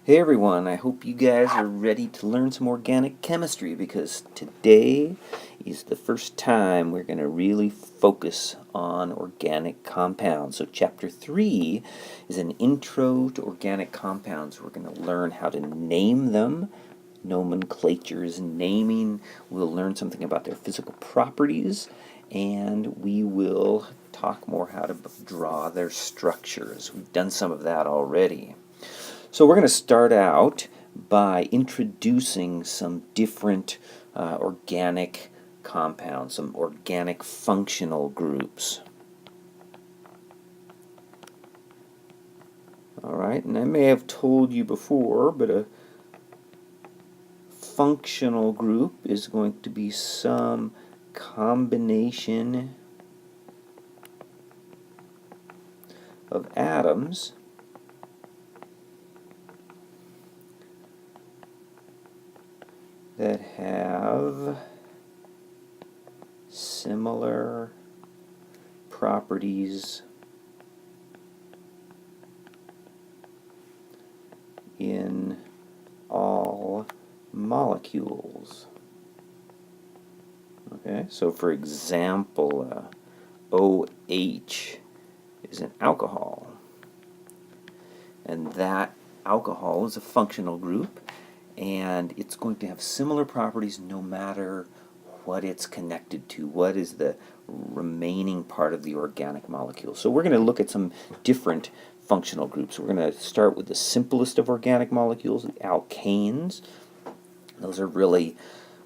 Hey everyone, I hope you guys are ready to learn some organic chemistry because today is the first time we're going to really focus on organic compounds. So chapter 3 is an intro to organic compounds. We're going to learn how to name them. Nomenclature is naming. We'll learn something about their physical properties, and we will talk more how to draw their structures. We've done some of that already. So we're going to start out by introducing some different organic compounds, some organic functional groups. All right, and I may have told you before, but a functional group is going to be some combination of atoms that have similar properties in all molecules. Okay, so for example, OH is an alcohol, and that alcohol is a functional group, and it's going to have similar properties no matter what it's connected to, what is the remaining part of the organic molecule. So we're going to look at some different functional groups. We're going to start with the simplest of organic molecules, the alkanes. Those are really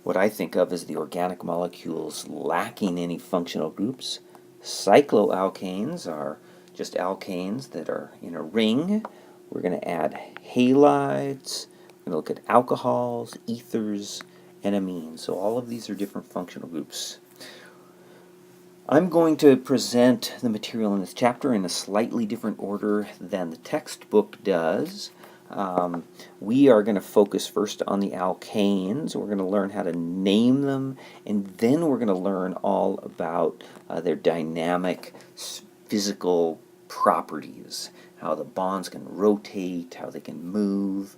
what I think of as the organic molecules lacking any functional groups. Cycloalkanes are just alkanes that are in a ring. We're going to add halides. We're going to look at alcohols, ethers, and amines. So all of these are different functional groups. I'm going to present the material in this chapter in a slightly different order than the textbook does. We are going to focus first on the alkanes. We're going to learn how to name them, and then we're going to learn all about their dynamic physical properties, how the bonds can rotate, how they can move,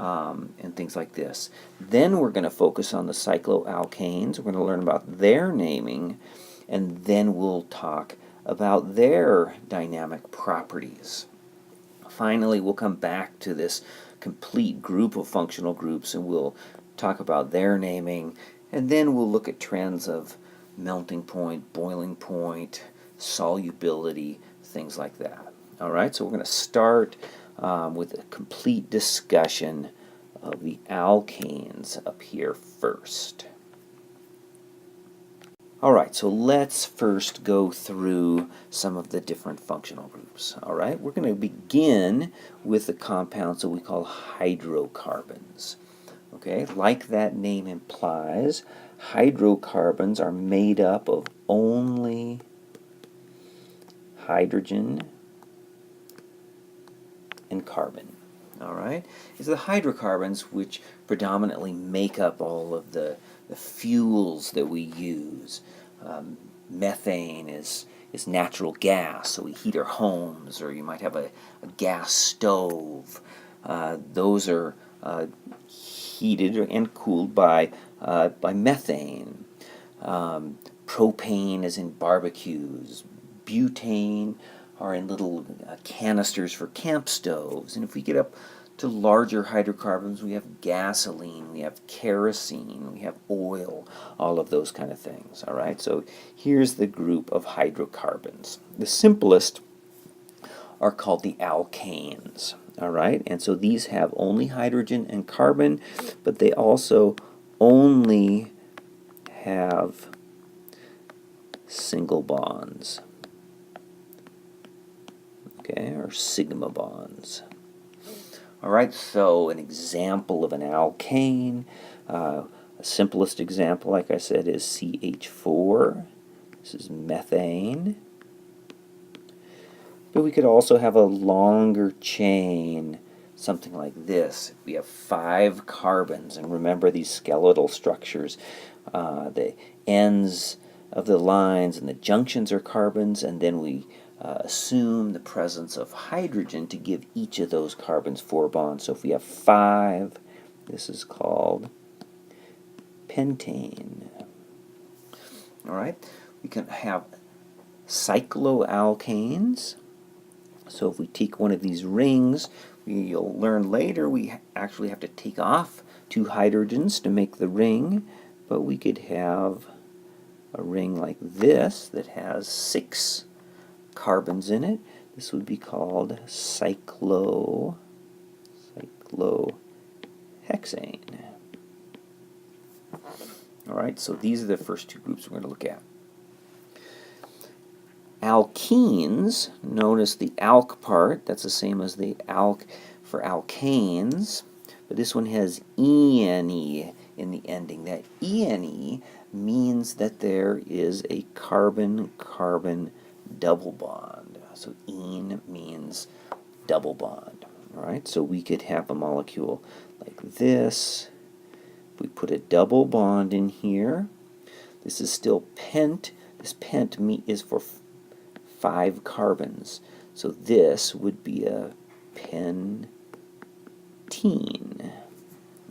and things like this. Then we're going to focus on the cycloalkanes. We're going to learn about their naming, and then we'll talk about their dynamic properties. Finally, we'll come back to this complete group of functional groups, and we'll talk about their naming, and then we'll look at trends of melting point, boiling point, solubility, things like that. All right, so we're going to start with a complete discussion of the alkanes up here first. All right, so let's first go through some of the different functional groups. All right, we're going to begin with the compounds that we call hydrocarbons. Okay, like that name implies, hydrocarbons are made up of only hydrogen and carbon. All right, it's the hydrocarbons which predominantly make up all of the fuels that we use. Methane is natural gas, so we heat our homes, or you might have a gas stove. Those are heated and cooled by methane. Propane is in barbecues. Butane are in little canisters for camp stoves. And if we get up to larger hydrocarbons, we have gasoline, we have kerosene, we have oil, all of those kind of things. All right, so here's the group of hydrocarbons. The simplest are called the alkanes. All right, and so these have only hydrogen and carbon, but they also only have single bonds. Okay, or sigma bonds. All right, so an example of an alkane, the simplest example, like I said, is CH4. This is methane. But we could also have a longer chain, something like this. We have 5 carbons, and remember these skeletal structures. The ends of the lines and the junctions are carbons, and then we assume the presence of hydrogen to give each of those carbons 4 bonds. So if we have 5, this is called pentane. All right, we can have cycloalkanes. So if we take one of these rings, you'll learn later we actually have to take off 2 hydrogens to make the ring, but we could have a ring like this that has 6 carbons in it. This would be called cyclohexane. All right, so these are the first 2 groups we're going to look at. Alkenes, notice the alk part, that's the same as the alk for alkanes, but this one has ene in the ending. That ene means that there is a carbon-carbon double bond. So ene means double bond. All right, so we could have a molecule like this. If we put a double bond in here, this is still pent. This pent is for 5 carbons. So this would be a pentene.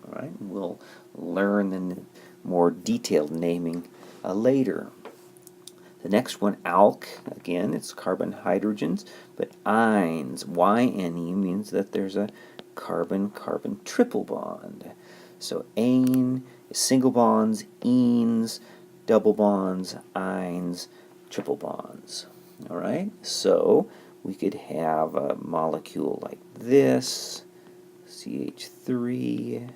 All right, we'll learn the more detailed naming later. The next one, alk, again, it's carbon hydrogens, but ynes, Y-N-E, means that there's a carbon-carbon triple bond. So ane is single bonds, enes, double bonds, ynes, triple bonds. All right, so we could have a molecule like this, CH3,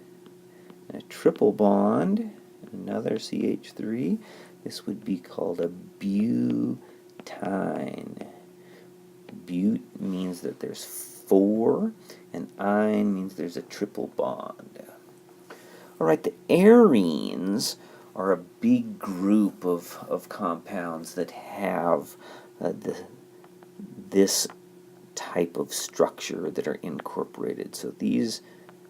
and a triple bond, another CH3. This would be called a butene. But means that there's 4, and yne means there's a triple bond. All right, the arenes are a big group of compounds that have this type of structure that are incorporated. So these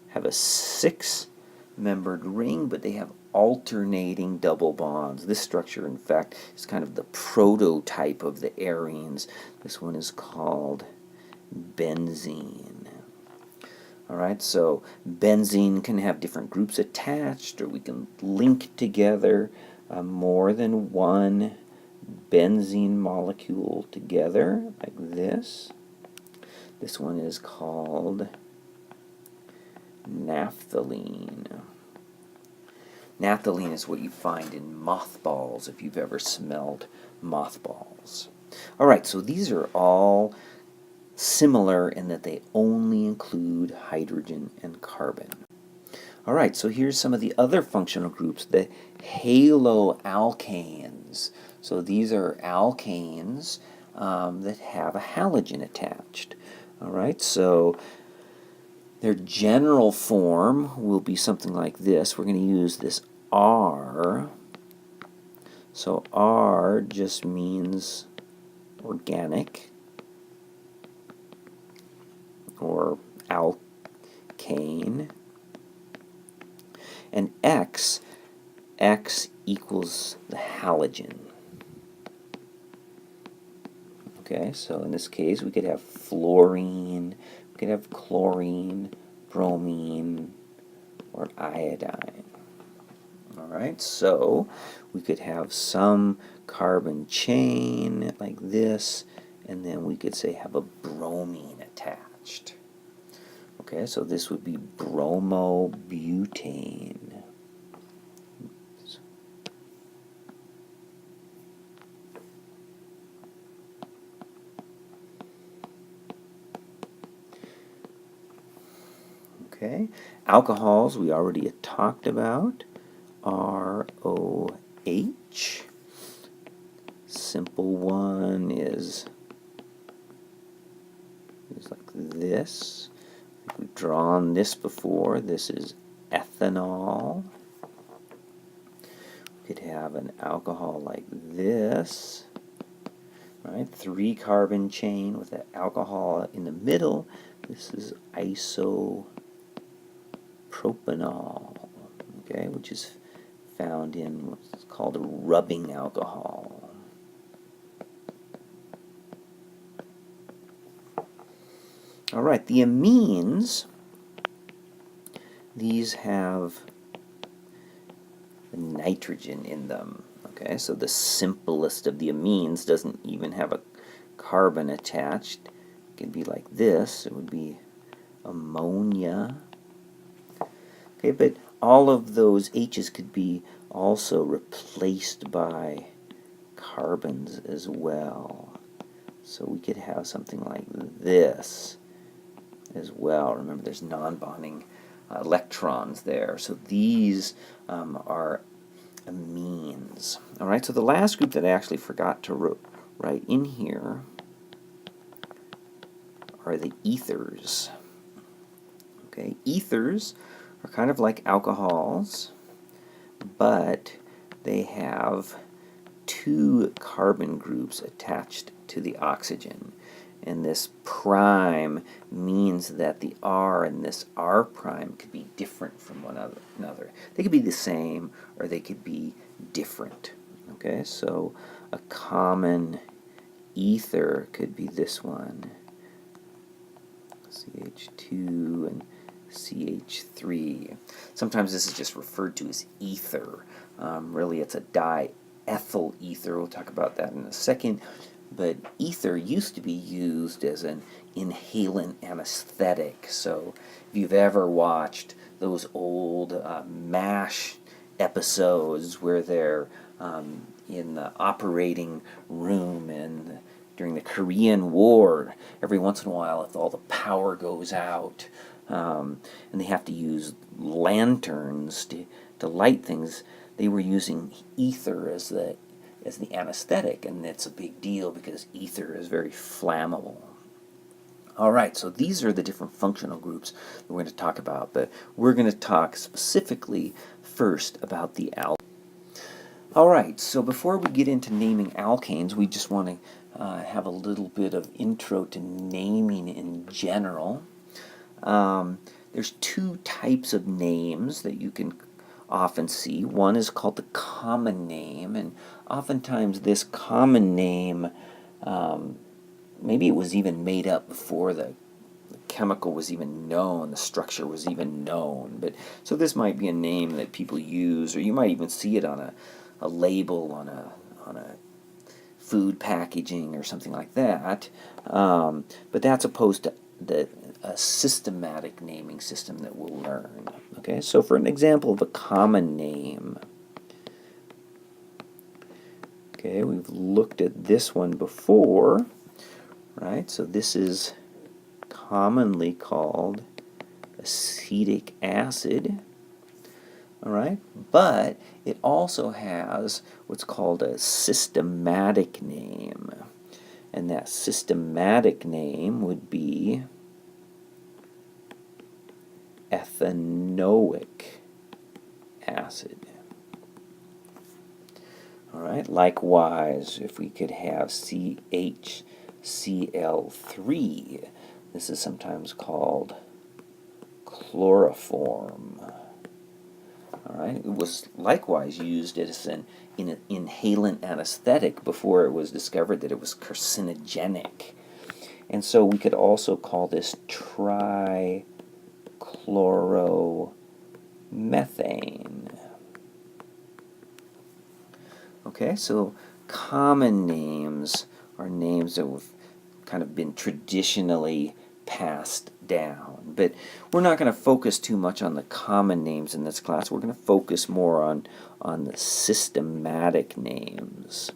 have a 6-membered ring, but they have alternating double bonds. This structure, in fact, is kind of the prototype of the arenes. This one is called benzene. All right, so benzene can have different groups attached, or we can link together more than one benzene molecule together, like this. This one is called naphthalene. Naphthalene is what you find in mothballs, if you've ever smelled mothballs. All right, so these are all similar in that they only include hydrogen and carbon. All right, so here's some of the other functional groups, the haloalkanes. So these are alkanes that have a halogen attached. All right, so their general form will be something like this. We're going to use this R. So R just means organic or alkane. And X equals the halogen. Okay, so in this case we could have fluorine, we could have chlorine, bromine, or iodine. All right, so we could have some carbon chain like this, and then we could say have a bromine attached. Okay, so this would be bromobutane. Okay, alcohols we already had talked about. ROH. Simple one is like this. We've drawn this before. This is ethanol. We could have an alcohol like this. Right? 3-carbon chain with an alcohol in the middle. This is isopropanol, okay, which is found in what's called a rubbing alcohol. All right, the amines, these have nitrogen in them. Okay, so the simplest of the amines doesn't even have a carbon attached. It could be like this. It would be ammonia. Okay, but all of those H's could be also replaced by carbons as well. So we could have something like this as well. Remember, there's non-bonding electrons there. So these are amines. All right, so the last group that I actually forgot to write in here are the ethers. Okay, ethers are kind of like alcohols, but they have two carbon groups attached to the oxygen. And this prime means that the R and this R prime could be different from one another. They could be the same or they could be different. Okay, so a common ether could be this one, CH2 and CH3. Sometimes this is just referred to as ether. Really, it's a diethyl ether. We'll talk about that in a second. But ether used to be used as an inhalant anesthetic. So if you've ever watched those old MASH episodes where they're in the operating room and during the Korean War, every once in a while, if all the power goes out and they have to use lanterns to light things, they were using ether as the anesthetic, and it's a big deal because ether is very flammable. All right, so these are the different functional groups that we're going to talk about, but we're going to talk specifically first about the alkanes. All right, so before we get into naming alkanes, we just want to have a little bit of intro to naming in general. There's two types of names that you can often see. One is called the common name, and oftentimes this common name, maybe it was even made up before the chemical was even known, the structure was even known. But so this might be a name that people use, or you might even see it on a label on a food packaging or something like that. But that's opposed to a systematic naming system that we'll learn. Okay, so for an example of a common name, okay, we've looked at this one before, right? So this is commonly called acetic acid, all right? But it also has what's called a systematic name, and that systematic name would be ethanoic acid. All right, likewise, if we could have CHCl3, this is sometimes called chloroform. All right, it was likewise used as an inhalant anesthetic before it was discovered that it was carcinogenic. And so we could also call this trichloromethane. Okay, so common names are names that have kind of been traditionally passed down. But we're not going to focus too much on the common names in this class. We're going to focus more on the systematic names.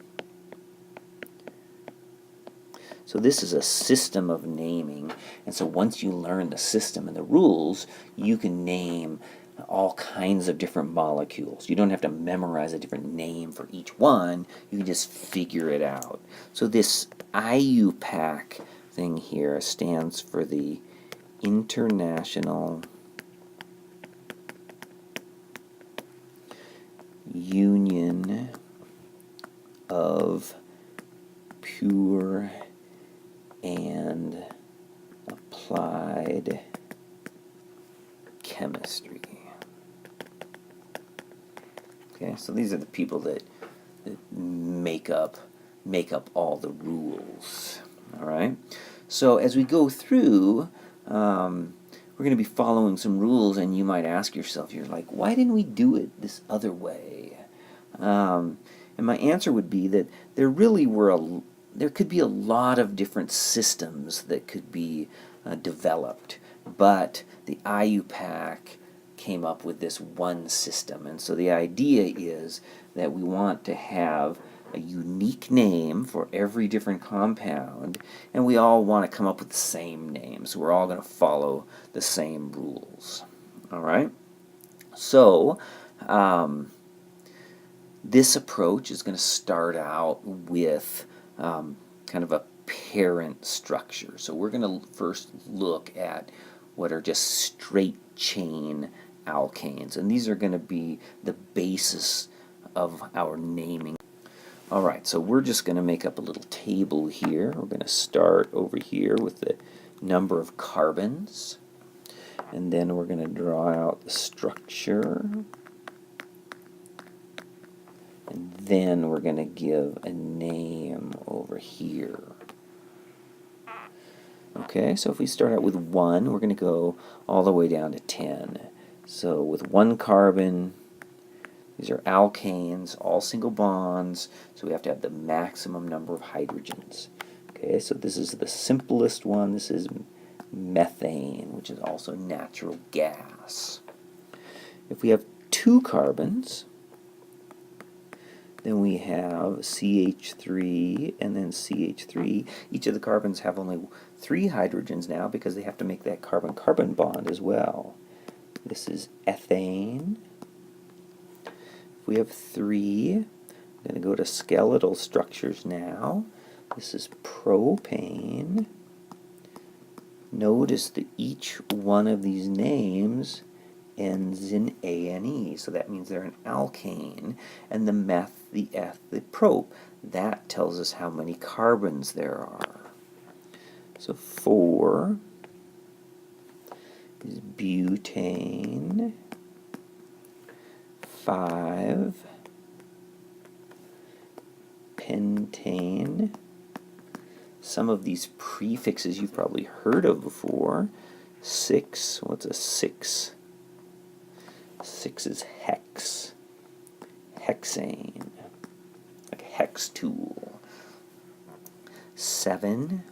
So this is a system of naming, and so once you learn the system and the rules, you can name all kinds of different molecules. You don't have to memorize a different name for each one. You can just figure it out. So this IUPAC thing here stands for the International Union of Pure and Applied Chemistry. Okay, so these are the people that make up all the rules. All right. So as we go through, we're going to be following some rules, and you might ask yourself, you're like, why didn't we do it this other way? And my answer would be that there could be a lot of different systems that could be developed, but the IUPAC came up with this one system, and so the idea is that we want to have a unique name for every different compound, and we all want to come up with the same name, so we're all going to follow the same rules. All right? So, this approach is going to start out with kind of a parent structure. So we're going to first look at what are just straight chain alkanes, and these are going to be the basis of our naming. Alright, so we're just going to make up a little table here. We're going to start over here with the number of carbons, and then we're going to draw out the structure, and then we're going to give a name over here. Okay, so if we start out with 1, we're going to go all the way down to 10. So with 1 carbon, these are alkanes, all single bonds, so we have to have the maximum number of hydrogens. Okay, so this is the simplest one. This is methane, which is also natural gas. If we have 2 carbons, then we have CH3 and then CH3. Each of the carbons have only 3 hydrogens now because they have to make that carbon-carbon bond as well. This is ethane. If we have 3, I'm going to go to skeletal structures now. This is propane. Notice that each one of these names ends in ane, so that means they're an alkane. And the meth, the eth, the prop, that tells us how many carbons there are. So 4 is butane. 5, pentane. Some of these prefixes you've probably heard of before. 6, what's a 6? 6 is hex. Hexane, like a hex tool. 7,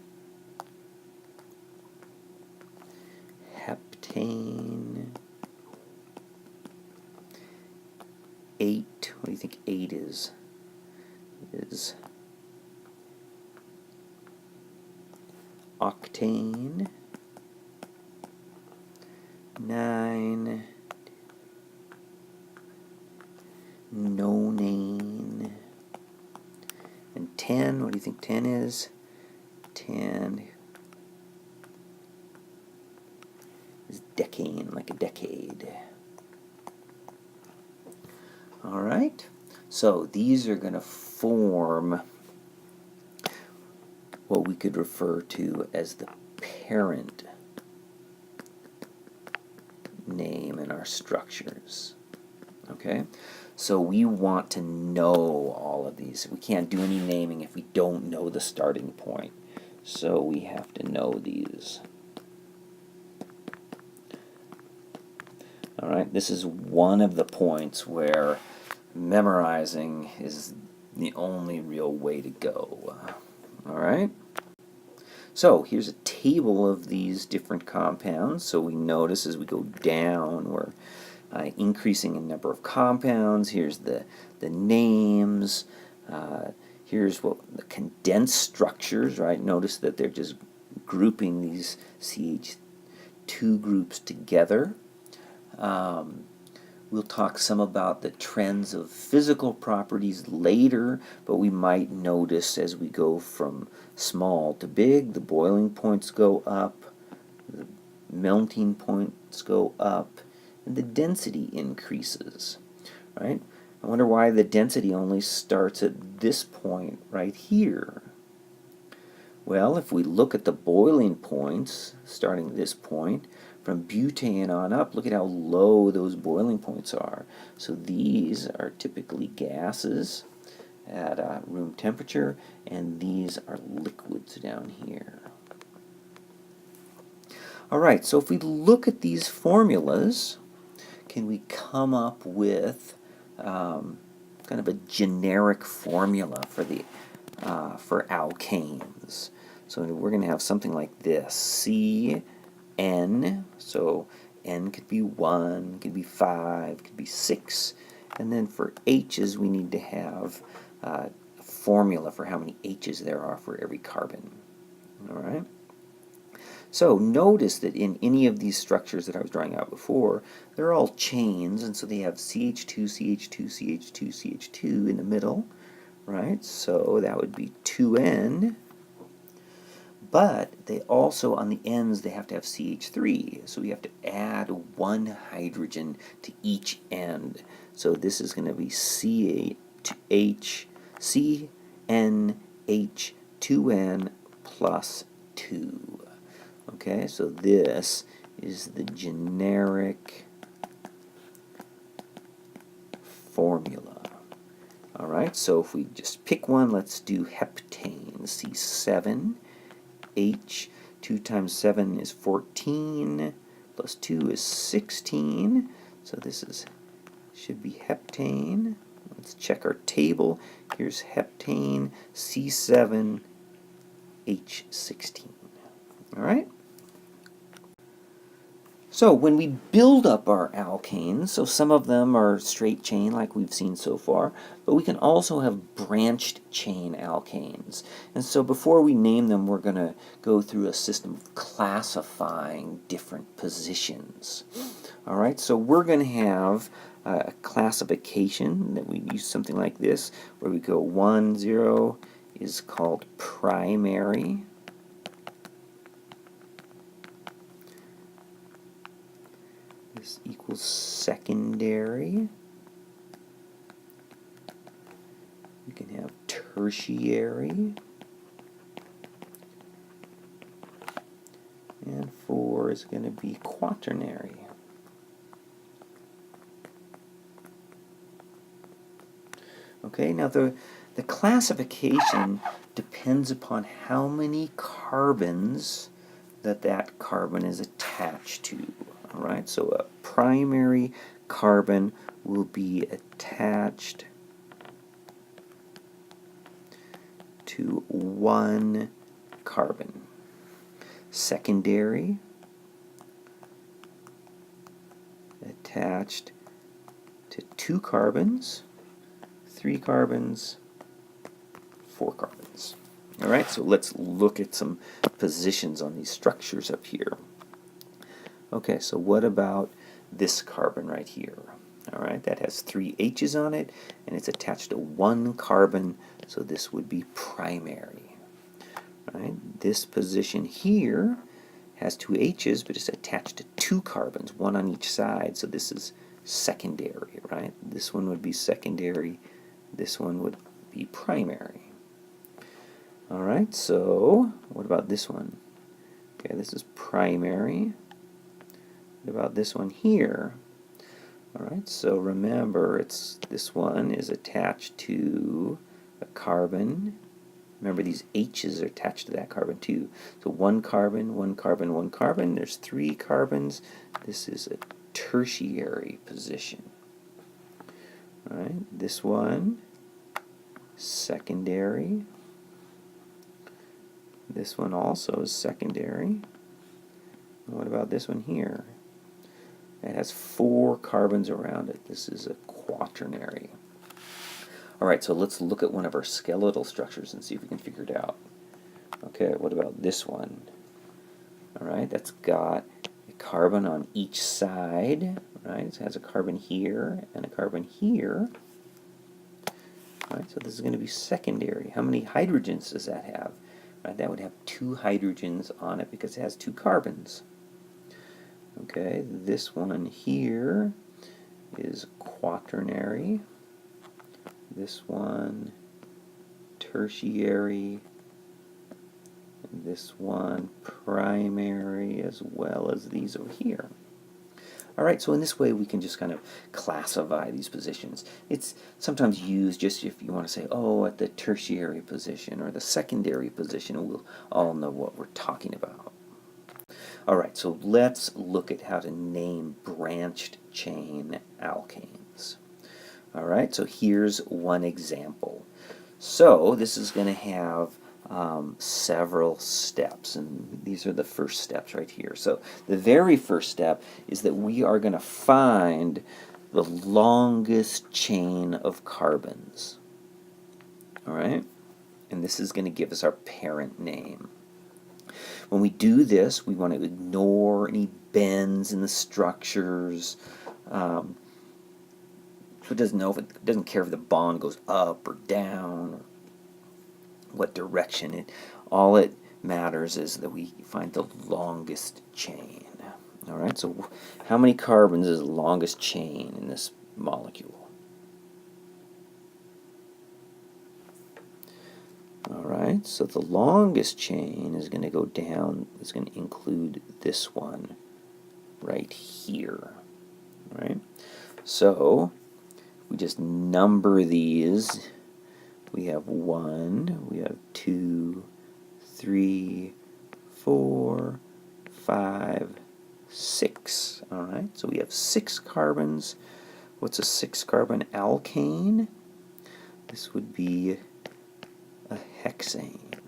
heptane. 8, what do you think 8 is? Is octane. 9, nonane. And 10, what do you think 10 is? 10 is decane, like a decade. Alright, so these are going to form what we could refer to as the parent name in our structures. Okay, so we want to know all of these. We can't do any naming if we don't know the starting point. So we have to know these. Alright, this is one of the points where memorizing is the only real way to go. Alright? So here's a table of these different compounds. So we notice as we go down, we're increasing in number of compounds. Here's the names. Here's what the condensed structures, right? Notice that they're just grouping these CH2 groups together. We'll talk some about the trends of physical properties later, but we might notice as we go from small to big, the boiling points go up, the melting points go up, and the density increases, right? I wonder why the density only starts at this point right here. Well, if we look at the boiling points, starting at this point, from butane on up, look at how low those boiling points are. So these are typically gases at room temperature, and these are liquids down here. All right, so if we look at these formulas, can we come up with kind of a generic formula for the for alkanes? So we're going to have something like this: CN. So N could be 1, could be 5, could be 6, and then for H's we need to have a formula for how many H's there are for every carbon. All right. So notice that in any of these structures that I was drawing out before, they're all chains, and so they have CH2, CH2, CH2, CH2 in the middle, right? So that would be 2N, but they also, on the ends, they have to have CH3, so we have to add 1 hydrogen to each end. So this is going to be CNH2N plus 2. Okay, so this is the generic formula. All right, so if we just pick one, let's do heptane. C7, H, 2 times 7 is 14, plus 2 is 16. So this should be heptane. Let's check our table. Here's heptane, C7, H16. All right? So when we build up our alkanes, so some of them are straight chain like we've seen so far, but we can also have branched chain alkanes. And so before we name them, we're going to go through a system of classifying different positions. All right, so we're going to have a classification that we use something like this, where we go 1, 0 is called primary. This equals secondary. We can have tertiary. And 4 is going to be quaternary. Okay, now the classification depends upon how many carbons that carbon is attached to. All right, so a primary carbon will be attached to 1 carbon. Secondary, attached to 2 carbons, 3 carbons, 4 carbons. All right, so let's look at some positions on these structures up here. Okay, so what about this carbon right here? All right, that has 3 H's on it, and it's attached to 1 carbon, so this would be primary. Right? This position here has 2 H's, but it's attached to 2 carbons, 1 on each side, so this is secondary, right? This one would be secondary, this one would be primary. All right, so what about this one? Okay, this is primary. What about this one here? All right, so remember, this one is attached to a carbon. Remember, these H's are attached to that carbon too. So 1 carbon, 1 carbon, 1 carbon. There's 3 carbons. This is a tertiary position. All right, this one, secondary. This one also is secondary. What about this one here? It has 4 carbons around it. This is a quaternary. All right, so let's look at one of our skeletal structures and see if we can figure it out. Okay, what about this one? All right, that's got a carbon on each side, right? It has a carbon here and a carbon here. All right, so this is going to be secondary. How many hydrogens does that have? Right, that would have 2 hydrogens on it because it has 2 carbons. Okay, this one here is quaternary. This one, tertiary. And this one, primary, as well as these over here. All right, so in this way we can just kind of classify these positions. It's sometimes used just if you want to say, oh, at the tertiary position or the secondary position, and we'll all know what we're talking about. All right, so let's look at how to name branched chain alkanes. All right, so here's one example. So this is going to have several steps, and these are the first steps right here. So the very first step is that we are going to find the longest chain of carbons. All right, and this is going to give us our parent name. When we do this, we want to ignore any bends in the structures. So it doesn't care if the bond goes up or down, or what direction. All it matters is that we find the longest chain. All right. So how many carbons is the longest chain in this molecule? All right. So the longest chain is going to go down. Is going to include this one right here. All right. So we just number these. We have 1, we have 2, 3, 4, 5, 6. All right, so we have 6 carbons. What's a 6-carbon alkane? This would be a hexane.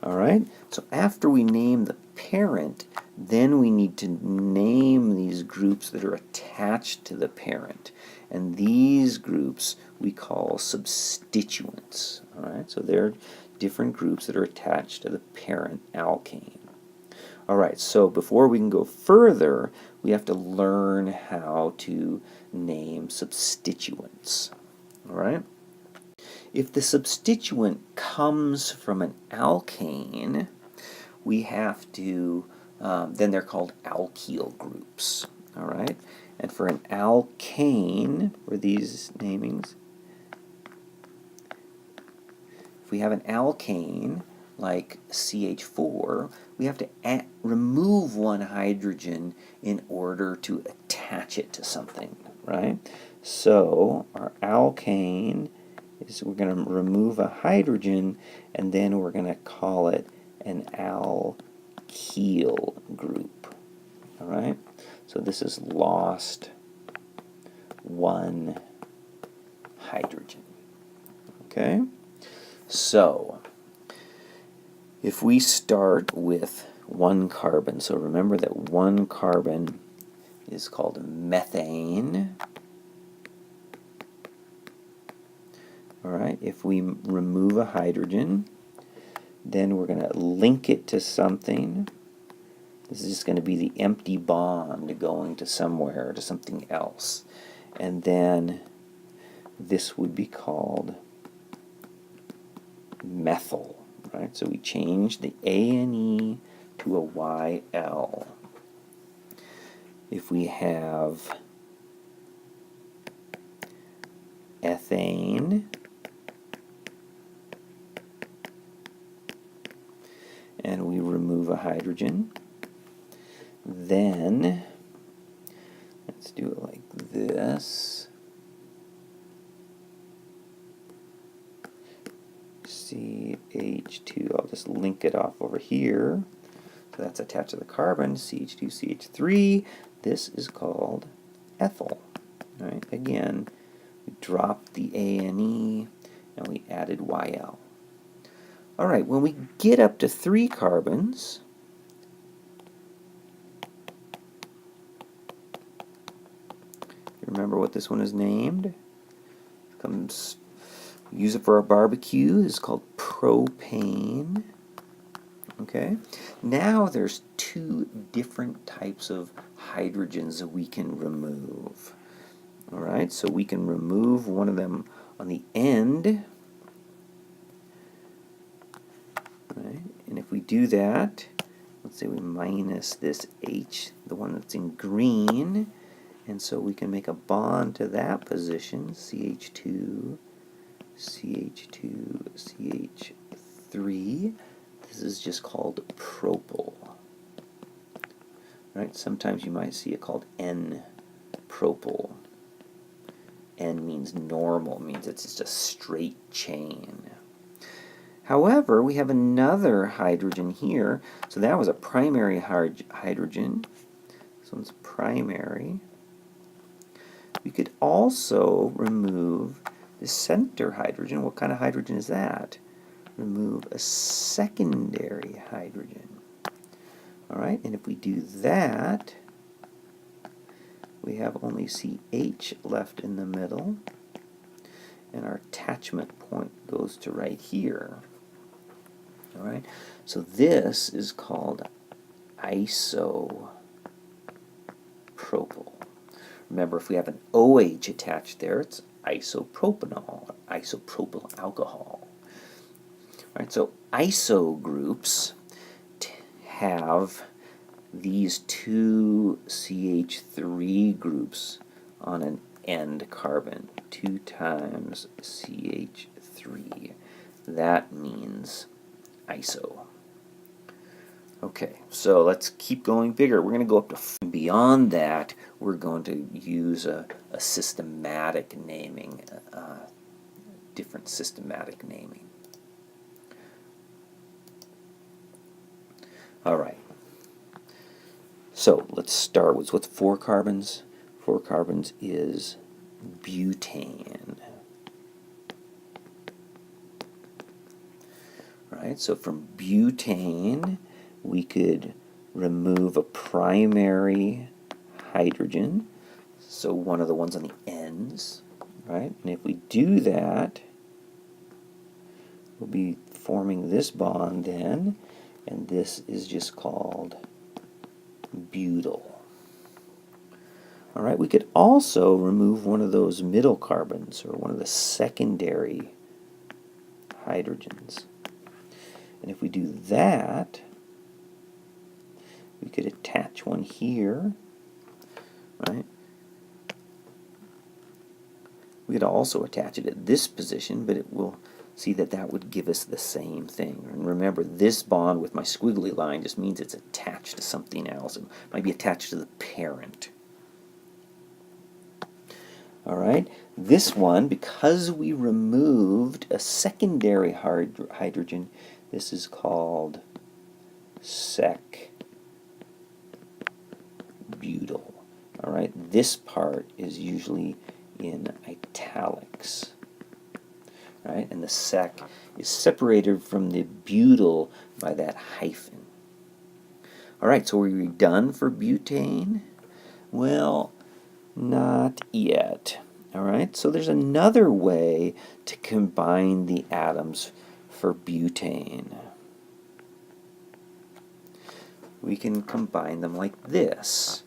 All right, so after we name the parent, then we need to name these groups that are attached to the parent. And these groups we call substituents. All right, so they're different groups that are attached to the parent alkane. All right, so before we can go further, we have to learn how to name substituents. All right. If the substituent comes from an alkane, we have to, then they're called alkyl groups. All right. And for an alkane, or these namings, if we have an alkane like CH4, we have to remove one hydrogen in order to attach it to something, right? So our alkane is, we're going to remove a hydrogen, and then we're going to call it an alkyl group. All right? So this is lost one hydrogen. Okay? So if we start with 1 carbon, so remember that 1 carbon is called methane. All right? If we remove a hydrogen, then we're going to link it to something. This is just going to be the empty bond going to somewhere, to something else. And then this would be called methyl, right? So we change the A and E to a YL. If we have ethane, and we remove a hydrogen, then let's do it like this. CH2, I'll just link it off over here. So that's attached to the carbon, CH2, CH3. This is called ethyl. All right? Again, we dropped the A and E, and we added YL. All right, when we get up to 3 carbons, remember what this one is named? Use it for our barbecue. It's called propane. Okay. Now there's 2 different types of hydrogens that we can remove. All right. So we can remove one of them on the end. Right. And if we do that, let's say we minus this H, the one that's in green, and so we can make a bond to that position, CH2, CH2, CH3. This is just called propyl. Right? Sometimes you might see it called N-propyl. N means normal, means it's just a straight chain. However, we have another hydrogen here, so that was a primary hydrogen. This one's primary. We could also remove the center hydrogen. What kind of hydrogen is that? Remove a secondary hydrogen. All right, and if we do that, we have only CH left in the middle, and our attachment point goes to right here. All right, so this is called isopropyl. Remember, if we have an OH attached there, it's isopropanol, isopropyl alcohol. All right, so iso groups have these two CH3 groups on an end carbon, 2 times CH3. That means iso. Okay, so let's keep going bigger. We're going to go up to beyond that. We're going to use a systematic naming, different systematic naming. All right. So let's start with what's 4 carbons. 4 carbons is butane. Right, so from butane, we could remove a primary hydrogen, so one of the ones on the ends, right? And if we do that, we'll be forming this bond then, and this is just called butyl. All right, we could also remove one of those middle carbons, or one of the secondary hydrogens. And if we do that, we could attach one here, right? We could also attach it at this position, but it will see that that would give us the same thing. And remember, this bond with my squiggly line just means it's attached to something else. It might be attached to the parent. All right, this one, because we removed a secondary hydrogen, this is called sec-butyl. All right, this part is usually in italics. Right, and the sec is separated from the butyl by that hyphen. All right, so are we done for butane? Well, not yet. All right, so there's another way to combine the atoms for butane. We can combine them like this,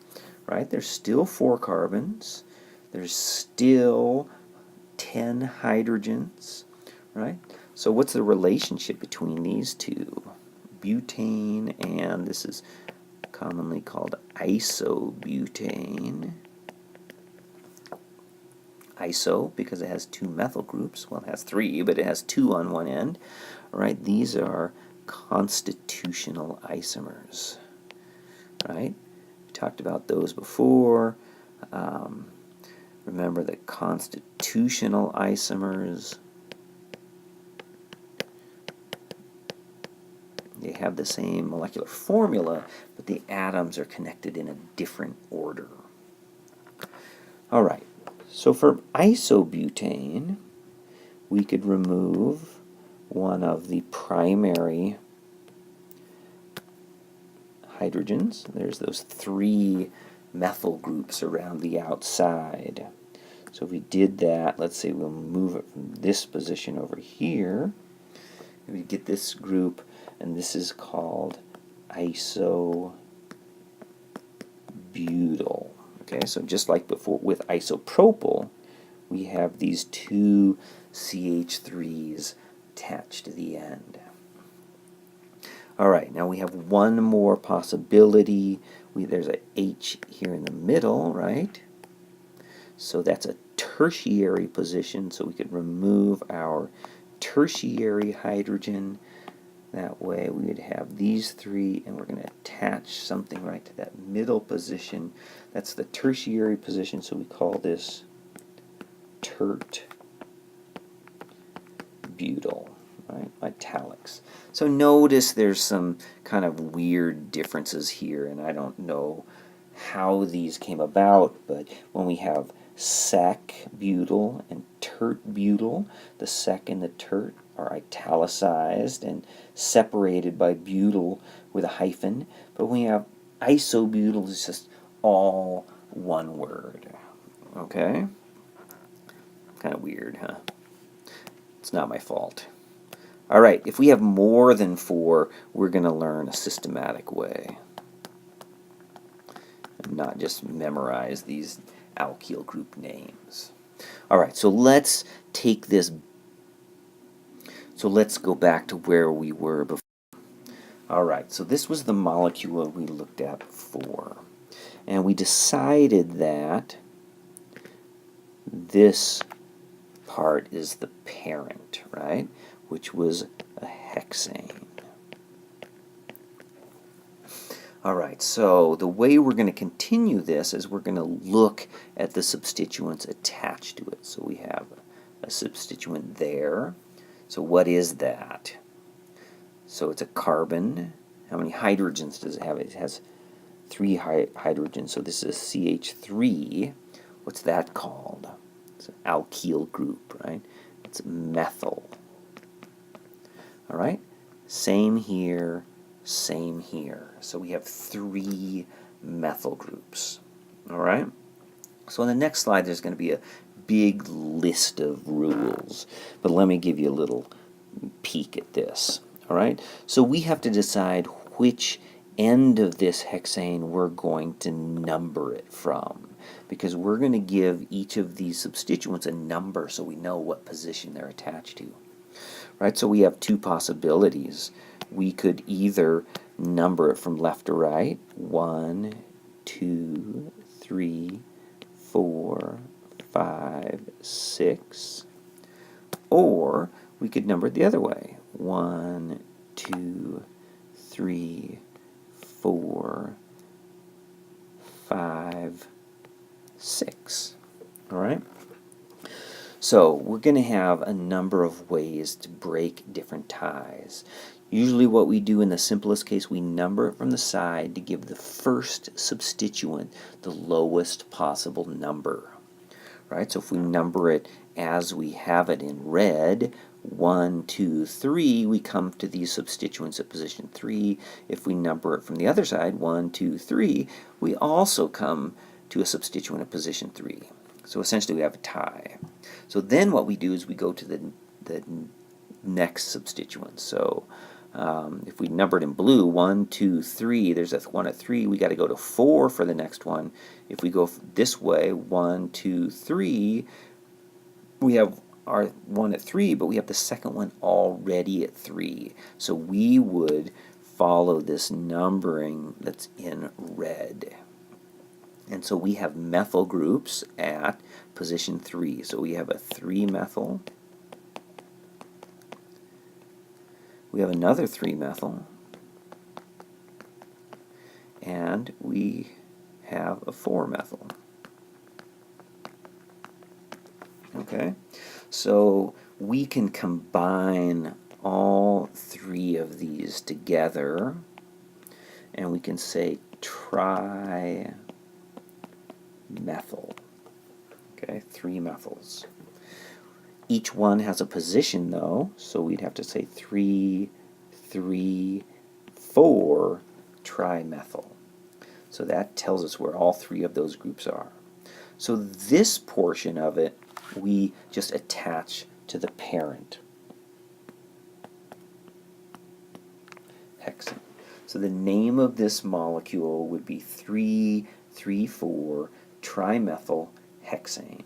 right? There's still 4 carbons. There's still 10 hydrogens, right? So what's the relationship between these two? Butane, and this is commonly called isobutane. Iso, because it has 2 methyl groups. Well, it has 3, but it has 2 on one end. All right, these are constitutional isomers. Right? We talked about those before. Remember that constitutional isomers, they have the same molecular formula, but the atoms are connected in a different order. All right, so for isobutane, we could remove one of the primary hydrogens. There's those 3 methyl groups around the outside. So if we did that, let's say we'll move it from this position over here. We get this group, and this is called isobutyl. Okay, so just like before with isopropyl, we have these 2 CH3s attached to the end. All right, now we have one more possibility. There's a H here in the middle, right? So that's a tertiary position, so we could remove our tertiary hydrogen. That way we would have these 3, and we're going to attach something right to that middle position. That's the tertiary position, so we call this tert butyl. right? Italics. So notice there's some kind of weird differences here, and I don't know how these came about, but when we have sec butyl and tert butyl, the sec and the tert are italicized and separated by butyl with a hyphen, but when we have isobutyl, it's just all one word. Okay? Kind of weird, huh? It's not my fault. All right, if we have more than 4, we're going to learn a systematic way, and not just memorize these alkyl group names. All right, so let's take this. So let's go back to where we were before. All right, so this was the molecule we looked at before, and we decided that this part is the parent, right, which was a hexane. All right, so the way we're going to continue this is we're going to look at the substituents attached to it. So we have a substituent there. So what is that? So it's a carbon. How many hydrogens does it have? It has 3 hydrogens. So this is CH3. What's that called? It's an alkyl group, right? It's methyl. All right? Same here, same here. So we have 3 methyl groups. All right? So on the next slide, there's going to be a big list of rules. But let me give you a little peek at this. All right? So we have to decide which end of this hexane we're going to number it from, because we're going to give each of these substituents a number so we know what position they're attached to. Right? So we have 2 possibilities. We could either number it from left to right, 1, 2, 3, 4, 5, 6, or we could number it the other way, 1, 2, 3, 4, 5, 6. All right? So we're going to have a number of ways to break different ties. Usually what we do in the simplest case, we number it from the side to give the first substituent the lowest possible number. Right? So if we number it as we have it in red, 1, 2, 3, we come to these substituents at position 3. If we number it from the other side, 1, 2, 3, we also come to a substituent at position 3. So essentially we have a tie. So then what we do is we go to the next substituent. So if we number it in blue, 1, 2, 3, there's a 1 at 3, we got to go to 4 for the next one. If we go this way, 1, 2, 3, we have our 1 at 3, but we have the second one already at 3. So we would follow this numbering that's in red. And so we have methyl groups at position 3. So we have a 3-methyl. We have another 3-methyl. And we have a 4-methyl. Okay? So we can combine all 3 of these together, and we can say trimethyl. Okay, 3 methyls. Each one has a position, though, so we'd have to say 3, 3, 4 trimethyl. So that tells us where all 3 of those groups are. So this portion of it, we just attach to the parent hexane. So the name of this molecule would be 3,3,4 trimethyl hexane.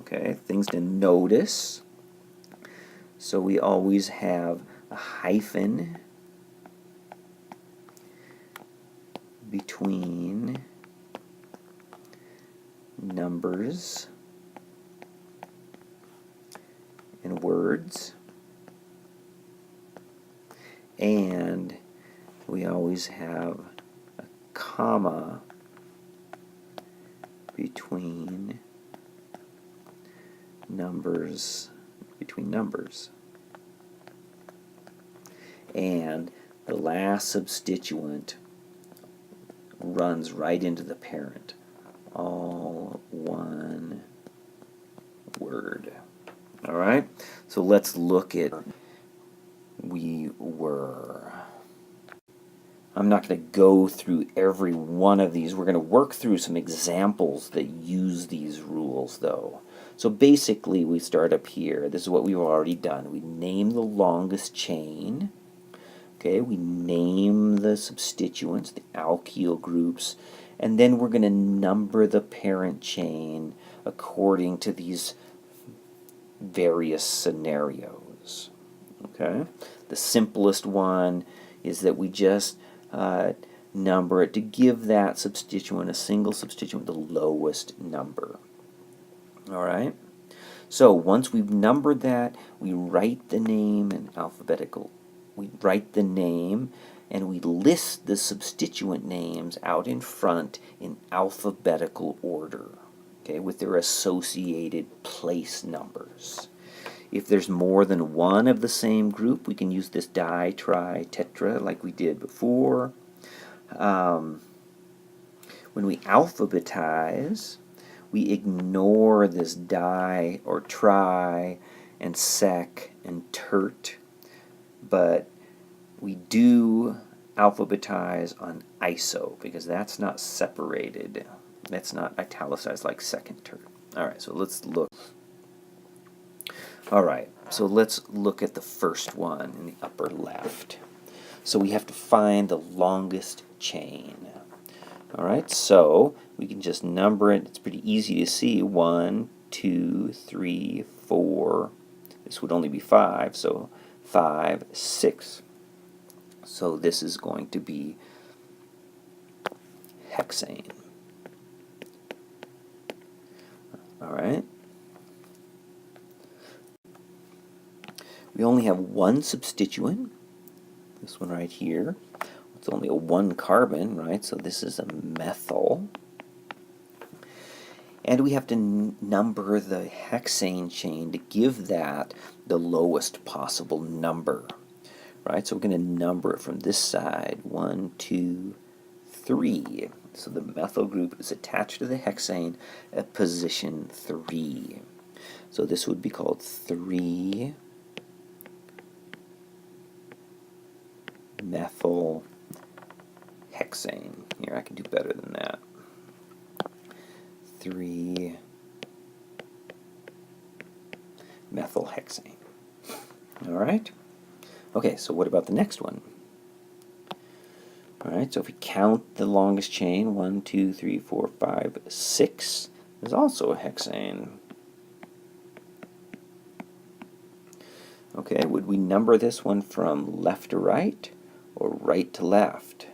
Okay, things to notice. So we always have a hyphen between numbers and words, and we always have a comma between numbers. and the last substituent runs right into the parent. All one word. All right? So let's look at we were. I'm not going to go through every one of these. We're going to work through some examples that use these rules, though. So basically, we start up here. This is what we've already done. We name the longest chain. Okay, we name the substituents, the alkyl groups, and then we're going to number the parent chain according to these various scenarios. Okay, the simplest one is that we just number it to give that substituent, a single substituent, the lowest number. All right. So once we've numbered that, we write the name in alphabetical. We write the name and we list the substituent names out in front in alphabetical order, okay, with their associated place numbers. If there's more than one of the same group, we can use this di, tri, tetra like we did before. When we alphabetize, we ignore this di or tri and sec and tert, but we do alphabetize on iso because that's not separated. That's not italicized like second tert. All right, so let's look. All right, so let's look at the first one in the upper left. So we have to find the longest chain. All right, so we can just number it. It's pretty easy to see. 1, 2, 3, 4. This would only be 5, so 5, 6. So this is going to be hexane. All right. We only have one substituent, this one right here. It's only a 1 carbon, right? So this is a methyl. And we have to number the hexane chain to give that the lowest possible number, right? So we're going to number it from this side, 1, 2, 3. So the methyl group is attached to the hexane at position 3. So this would be called 3 methyl hexane. Here, I can do better than that. 3 methyl hexane. All right. Okay, so what about the next one? All right, so if we count the longest chain, 1, 2, 3, 4, 5, 6, there's also a hexane. Okay, would we number this one from left to right or right to left?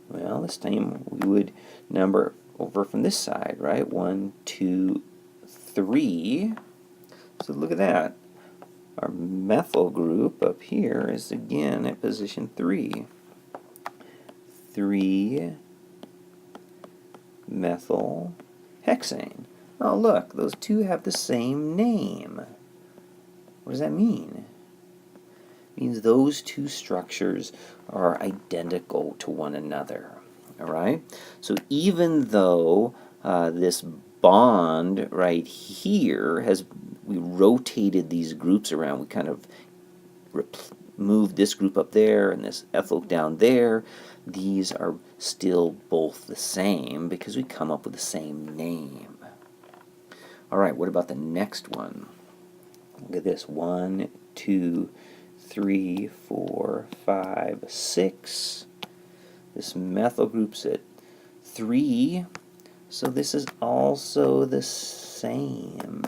Well, this time we would number over from this side, right? 1, 2, 3. So look at that. Our methyl group up here is again at position 3. 3 methyl hexane. Oh, look, those two have the same name. What does that mean? It means those two structures are identical to one another. All right? So even though this bond right here we rotated these groups around, we kind of moved this group up there and this ethyl down there, these are still both the same because we come up with the same name. All right, what about the next one? Look at this. 1, 2, 3, 4, 5, 6. This methyl group's at 3, so this is also the same.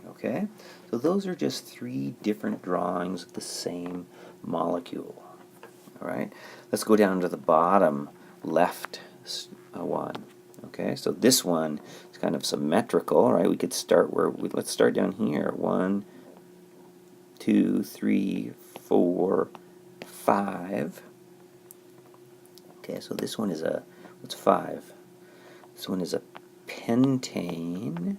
Okay, so those are just 3 different drawings of the same molecule. All right, let's go down to the bottom left one. Okay, so this one is kind of symmetrical, right? We could start let's start down here. 1, 2, 3, 4, 5. Okay, so this one is what's 5? This one is a pentane.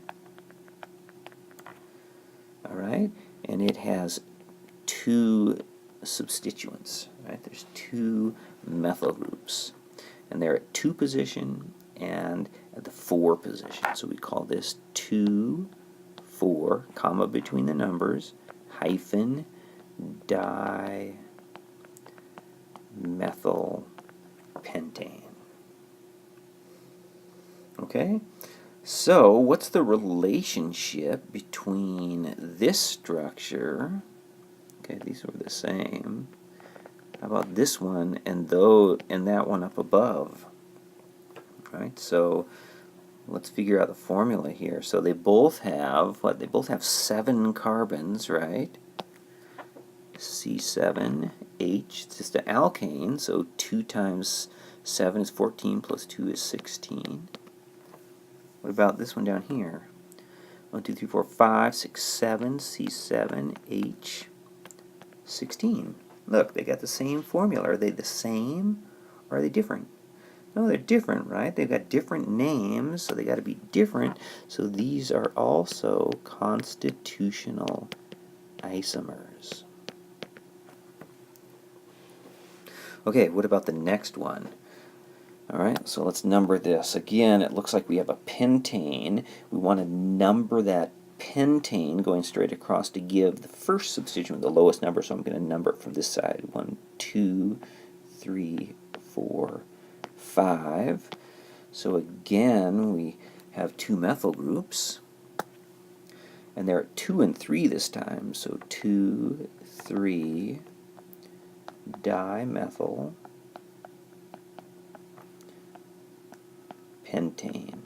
All right, and it has 2 substituents, right? There's 2 methyl groups, and they're at 2 position and at the 4 position. So we call this 2, 4, comma between the numbers, hyphen, dimethylpentane. Okay? So, what's the relationship between this structure? Okay, these were the same. How about this one and that one up above? Right? So, let's figure out the formula here. So they both have what? They both have 7 carbons, right? C7H. It's just an alkane, so 2 times 7 is 14 plus 2 is 16. What about this one down here? 1, 2, 3, 4, 5, 6, 7, C7H16. Look, they got the same formula. Are they the same or are they different? No, they're different, right? They've got different names, so they got to be different. So these are also constitutional isomers. Okay, what about the next one? Alright, so let's number this. Again, it looks like we have a pentane. We want to number that pentane going straight across to give the first substituent the lowest number, so I'm going to number it from this side. 1, 2, 3, 4, 5. So again, we have 2 methyl groups, and they're at 2 and 3 this time. So 2, 3, dimethyl pentane.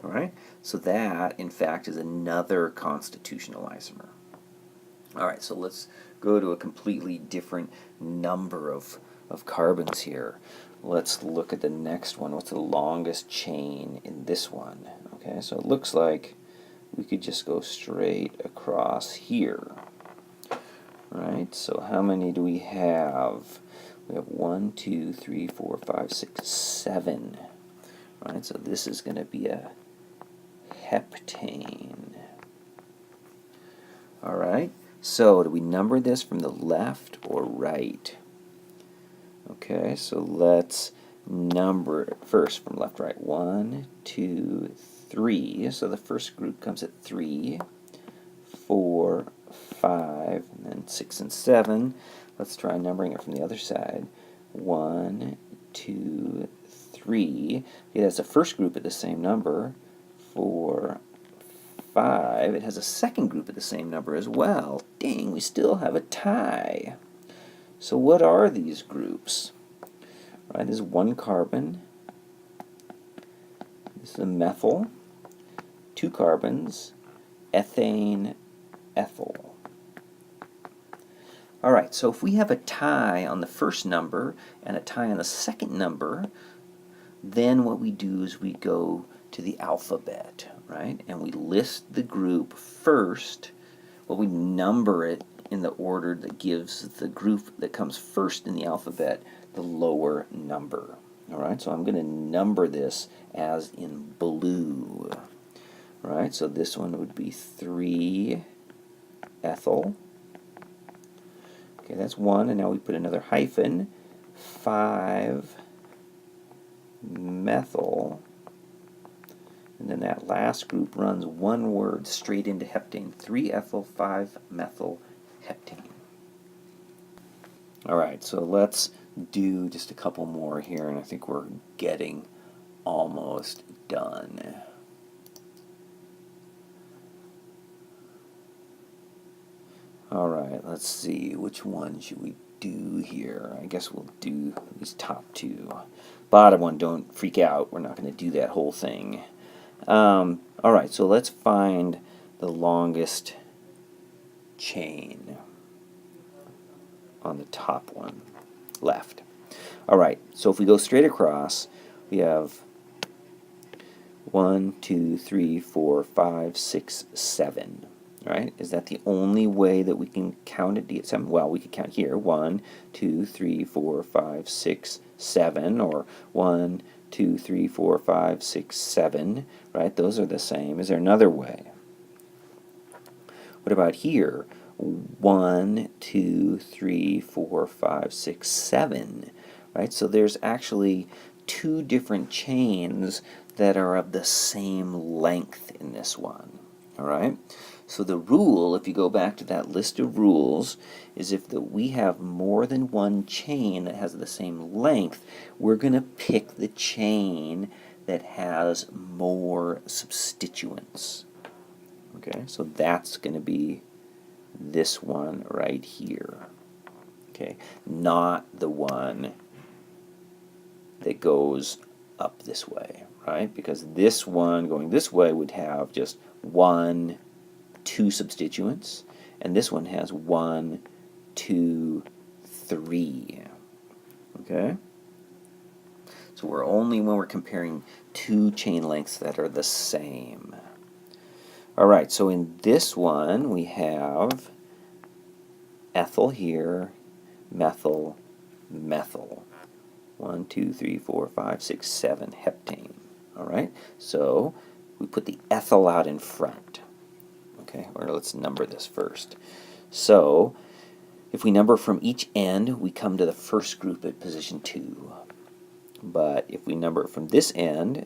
Alright, so that, in fact, is another constitutional isomer. Alright, so let's go to a completely different number of carbons here. Let's look at the next one. What's the longest chain in this one? Okay, so it looks like we could just go straight across here. Right, so how many do we have? We have 1, 2, 3, 4, 5, 6, 7. Right, so this is going to be a heptane. Alright, so do we number this from the left or right? Okay, so let's number it first from left to right. 1, 2, 3. So the first group comes at 3, 4, 5, and then 6 and 7. Let's try numbering it from the other side. 1, 2, 3. It has a first group at the same number. 4, 5. It has a second group at the same number as well. Dang, we still have a tie. So what are these groups? Right, this is 1 carbon. This is a methyl. 2 carbons. Ethane, ethyl. Alright, so if we have a tie on the first number and a tie on the second number, then what we do is we go to the alphabet, right? And we list the group first. Well, we number it in the order that gives the group that comes first in the alphabet the lower number. Alright, so I'm going to number this as in blue. Right, so this one would be 3 ethyl. Okay, that's 1, and now we put another hyphen. 5 methyl. And then that last group runs one word straight into heptane. 3 ethyl, 5 methyl, heptane. Alright, so let's do just a couple more here, and I think we're getting almost done. Alright, let's see, which one should we do here? I guess we'll do these top 2. Bottom one, don't freak out, we're not going to do that whole thing. Alright, so let's find the longest chain on the top one, left. Alright, so if we go straight across, we have 1, 2, 3, 4, 5, 6, 7. Right? Is that the only way that we can count it to get 7? Well, we could count here. 1, 2, 3, 4, 5, 6, 7. Or 1, 2, 3, 4, 5, 6, 7. Right? Those are the same. Is there another way? What about here? 1, 2, 3, 4, 5, 6, 7, right? So there's actually 2 different chains that are of the same length in this one, all right? So the rule, if you go back to that list of rules, is if we have more than one chain that has the same length, we're going to pick the chain that has more substituents. Okay, so that's going to be this one right here. Okay, not the one that goes up this way, right? Because this one going this way would have just 1, 2 substituents, and this one has 1, 2, 3. Okay? So we're only when we're comparing 2 chain lengths that are the same. Alright, so in this one we have ethyl here, methyl, methyl. 1, 2, 3, 4, 5, 6, 7, heptane. Alright, so we put the ethyl out in front. Okay, or let's number this first. So, if we number from each end, we come to the first group at position 2. But if we number from this end,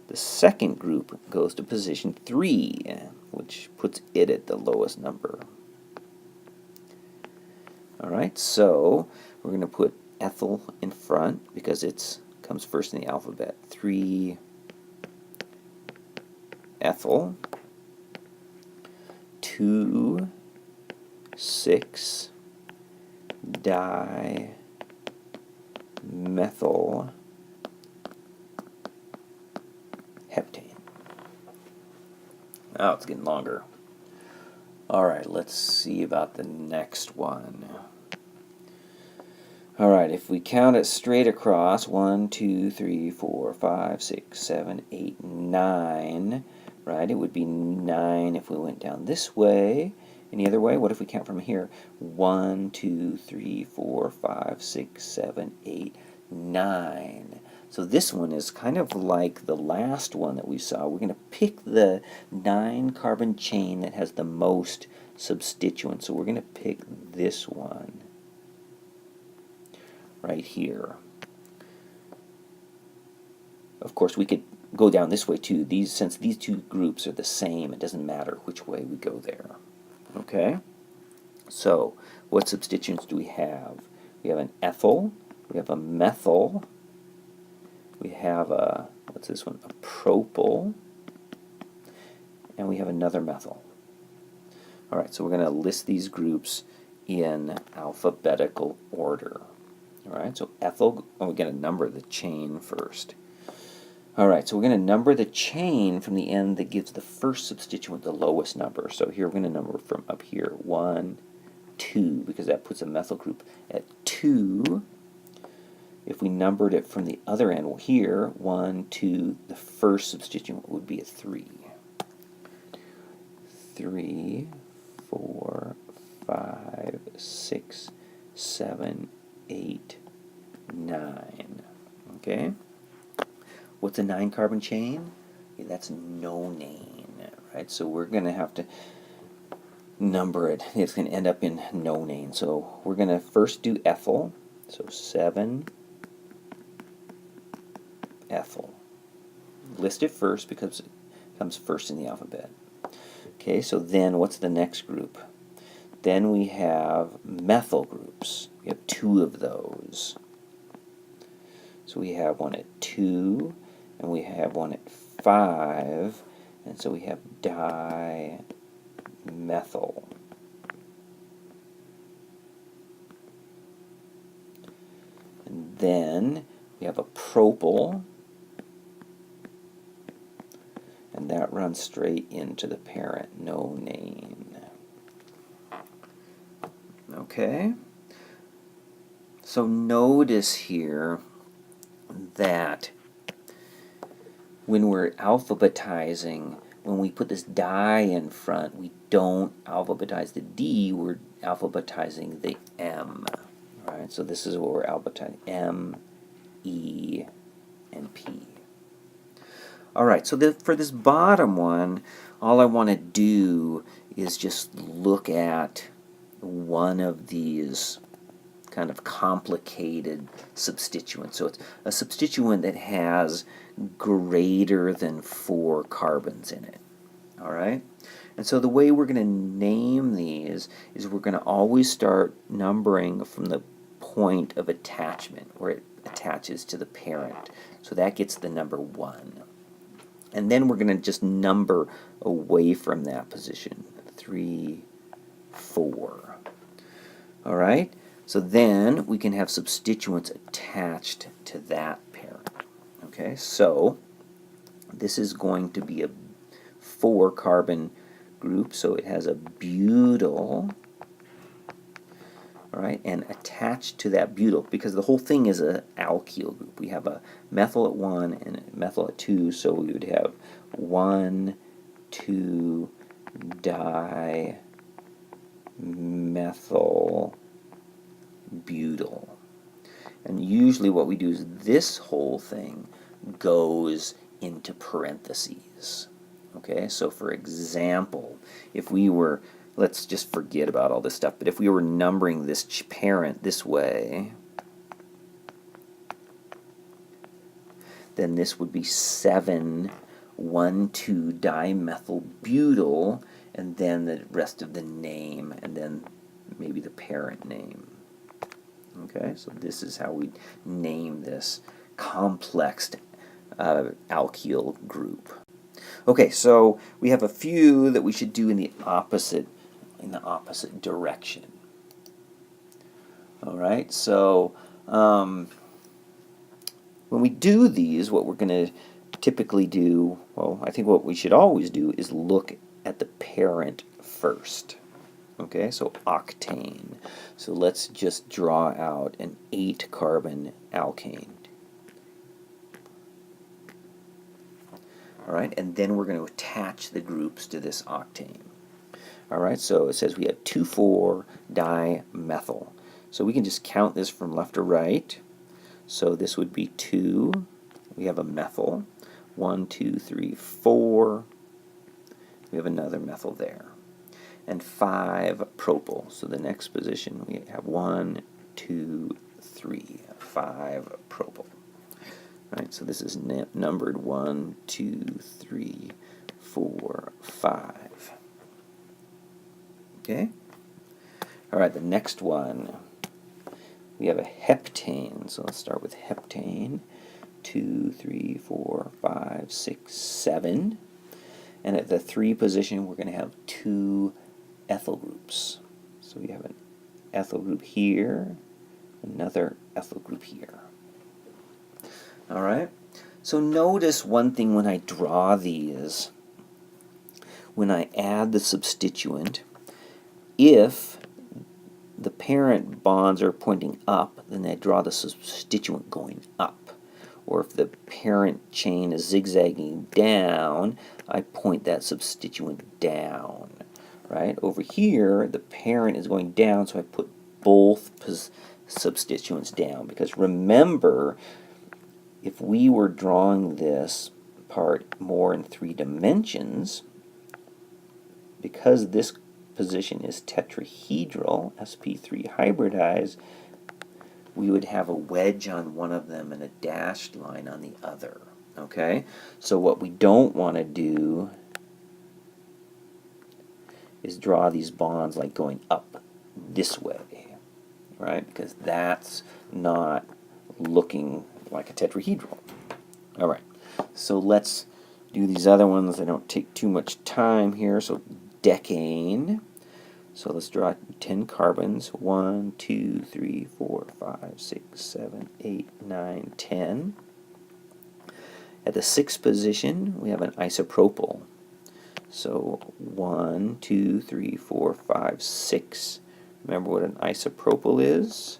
the second group goes to position 3, which puts it at the lowest number. Alright, so we're going to put ethyl in front because it comes first in the alphabet. 3 ethyl, 2 6 dimethyl heptane. Oh, it's getting longer. Alright, let's see about the next one. Alright, if we count it straight across, 1, 2, 3, 4, 5, 6, 7, 8, 9, right? It would be 9 if we went down this way. Any other way? What if we count from here? 1, 2, 3, 4, 5, 6, 7, 8, 9. So this one is kind of like the last one that we saw. We're going to pick the 9-carbon chain that has the most substituents. So we're going to pick this one right here. Of course, we could go down this way too. Since these 2 groups are the same, it doesn't matter which way we go there. Okay? So, what substituents do we have? We have an ethyl, we have a methyl, we have a, what's this one? A propyl, and we have another methyl. Alright, so we're going to list these groups in alphabetical order. Alright, so ethyl, we're going to number the chain first. Alright, so we're going to number the chain from the end that gives the first substituent the lowest number. So here we're going to number from up here, 1, 2, because that puts a methyl group at 2. If we numbered it from the other end, well, here, 1, 2, the first substituent would be a 3. 3, 4, 5, 6, 7, 8, 9. Okay? What's a 9-carbon chain? Yeah, that's nonane, right? So we're going to have to number it. It's going to end up in nonane. So we're going to first do ethyl. So 7 ethyl. List it first because it comes first in the alphabet. Okay, so then what's the next group? Then we have methyl groups. We have 2 of those. So we have one at 2, and we have one at 5, and so we have dimethyl. And then we have a propyl, and that runs straight into the parent, nonane. Okay? So notice here that when we're alphabetizing, when we put this di in front, we don't alphabetize the D, we're alphabetizing the M. Alright, so this is what we're alphabetizing, M, E, and P. Alright, so for this bottom one, all I want to do is just look at one of these kind of complicated substituents. So it's a substituent that has greater than 4 carbons in it. All right? And so the way we're going to name these is we're going to always start numbering from the point of attachment, where it attaches to the parent. So that gets the number 1. And then we're going to just number away from that position. 3, 4. All right? So then we can have substituents attached to that parent. Okay? So this is going to be a 4-carbon group, so it has a butyl, all right, and attached to that butyl, because the whole thing is an alkyl group. We have a methyl at 1 and a methyl at 2, so we would have 1,2-dimethyl butyl. And usually what we do is this whole thing goes into parentheses. Okay, so for example, if we were, let's just forget about all this stuff, but if we were numbering this parent this way, then this would be 7,1,2-dimethyl-butyl, and then the rest of the name, and then maybe the parent name. Okay, so this is how we name this complex alkyl group. Okay, so we have a few that we should do in the opposite direction. All right, so when we do these, what we're going to typically do, well, I think what we should always do is look at the parent first. Okay, so octane. So let's just draw out an 8-carbon alkane. All right, and then we're going to attach the groups to this octane. All right, so it says we have 2,4-dimethyl. So we can just count this from left to right. So this would be 2. We have a methyl. 1, 2, 3, 4. We have another methyl there. And 5 propyl. So the next position we have 1, 2, 3. 5 propyl. Right, so this is numbered 1, 2, 3, 4, 5. Okay? All right, the next one, we have a heptane. So let's start with heptane. 2, 3, 4, 5, 6, 7. And at the 3 position, we're going to have 2 ethyl groups. So we have an ethyl group here, another ethyl group here. All right, so notice one thing when I draw these, when I add the substituent, if the parent bonds are pointing up, then I draw the substituent going up. Or if the parent chain is zigzagging down, I point that substituent down. Right? Over here, the parent is going down, so I put both substituents down. Because remember, if we were drawing this part more in 3 dimensions, because this position is tetrahedral, sp3 hybridized, we would have a wedge on one of them and a dashed line on the other. Okay? So what we don't want to do is draw these bonds like going up this way, right? Because that's not looking like a tetrahedral. All right, so let's do these other ones. They don't take too much time here. So decane. So let's draw 10 carbons. 1, 2, 3, 4, 5, 6, 7, 8, 9, 10. At the 6th position, we have an isopropyl. So 1, 2, 3, 4, 5, 6. Remember what an isopropyl is?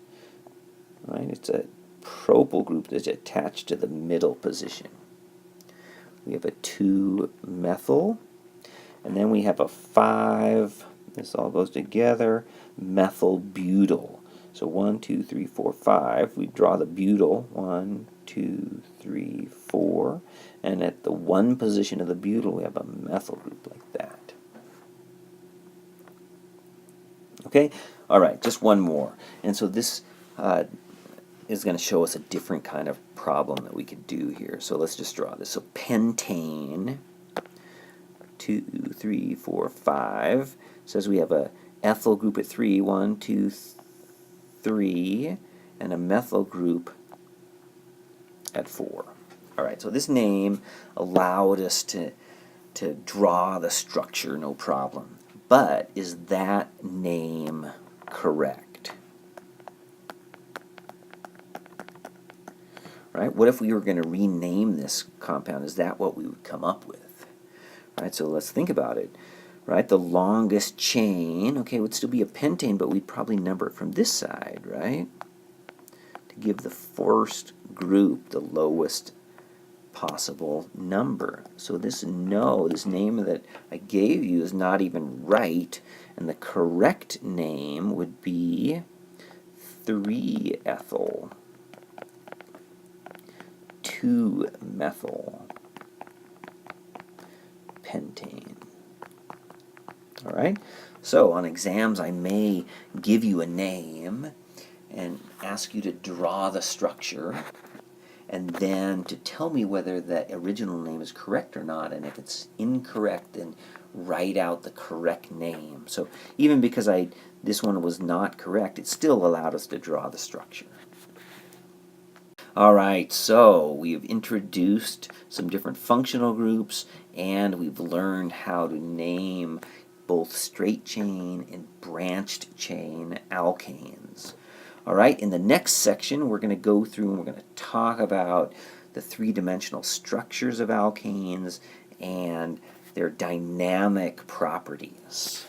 Right? It's a propyl group that's attached to the middle position. We have a 2-methyl, and then we have a 5, this all goes together, methyl butyl. So 1, 2, 3, 4, 5. We draw the butyl, 1, 2, 3, 4, and at the 1 position of the butyl we have a methyl group like that. Okay? All right, just one more. And so this is going to show us a different kind of problem that we could do here. So let's just draw this. So pentane, 2, 3, 4, 5, says we have a ethyl group at 3, 1, 2, 3, and a methyl group at 4. All right, so this name allowed us to draw the structure, no problem. But is that name correct? Right? What if we were going to rename this compound? Is that what we would come up with? Right? So let's think about it. Right? The longest chain, okay, would still be a pentane, but we'd probably number it from this side, right? To give the first group the lowest possible number. So this name that I gave you is not even right, and the correct name would be 3-ethyl 2-methyl pentane. All right? So on exams I may give you a name and ask you to draw the structure, and then to tell me whether the original name is correct or not, and if it's incorrect, then write out the correct name. So even because this one was not correct, it still allowed us to draw the structure. All right, so we've introduced some different functional groups, and we've learned how to name both straight chain and branched chain alkanes. All right, in the next section, we're going to go through and we're going to talk about the three-dimensional structures of alkanes and their dynamic properties.